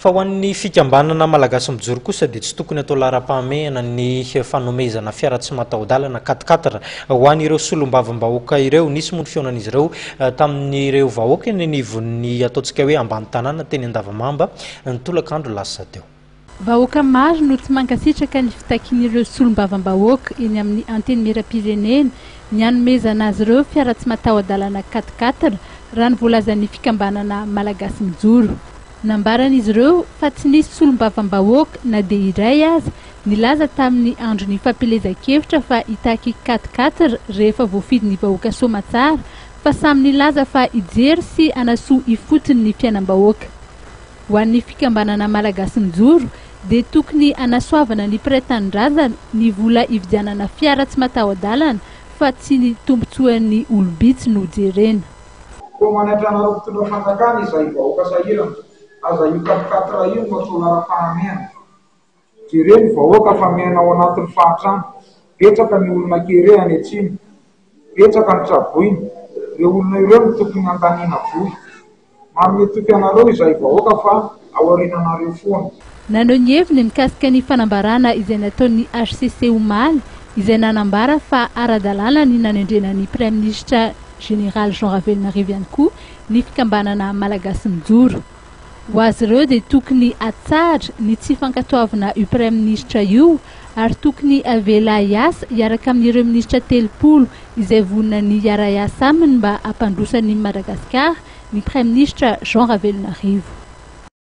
Fa ho an'ny fikambanana malagasy mijoro kosa dia tsy tokony atao lara-pahamehana ny fanomezana fiara tsy mataho-dalana 4x4 ho an'ireo solombavambahoaka ireo. Nisy moa ny feonan'izy ireo tamin'ireo vahoaka eny anivon'ny ataontsika hoe ambany tanàna teny Andavamamba ny tolakandro lasa teo. Vahoaka maro no tsy mankasitraka ny fitakian'ireo solombavambahoaka eny amin'ny anteny miram-pirenena ny hanomezana azy ireo fiara tsy mataho-dalana 4x4 raha ny voalazan'ny fikambanana malagasy mijoro. Nambaran'izy ireo fa tsy nisy solombavambahoaka na dia iray aza nilaza tamin'ny andro ny fampilezan-kevitra fa hitaky 4x4 rehefa voafidy ny vahoaka Soamatsara, fa samy nilaza fa hijery sy hanasoa ifotony ny fiainam-bahoaka. Ho an'ny fikambanana malagasy mijoro dia tokony hanasoavana ny mpiray tanindrazana ny vola hividianana fiara tsy mataho-dalana fa tsy ny tombotsoan'ny olobitsy no jerena. Manatranareo mpitondra fanjakana izay vahoaka sahirana aza io 4x4 io fa tsy lara-pahamehana. Jereny vahoaka fa mihana ao anatin'ny fahatrano, betsaka ny olona kere any atsiny, betsaka ny tsaboiny, ireo olona ireo no tokony antaniana voly. Manome toky anareo izay vahoaka fa aoriananareo foana. Nanao ny heviny mikasika ny fanambarana izay nataon'ny HCC omaly izay nanambara fa ara-dalàna ny nanendrenan'ny Praiministra Général Jean Ravelonarivo ihany koa ny fikambanana malagasy mijoro. Ho azy ireo dia tokony hatsahatra ny tsy fankatoavana io Praiministra io ary tokony avela hiasa hiaraka amin'ireo minisitra 30 izay vonina ny hiara-hiasa aminy mba hampandrosa ny Madagasikara ny Praiministra Jean Ravelonarivo.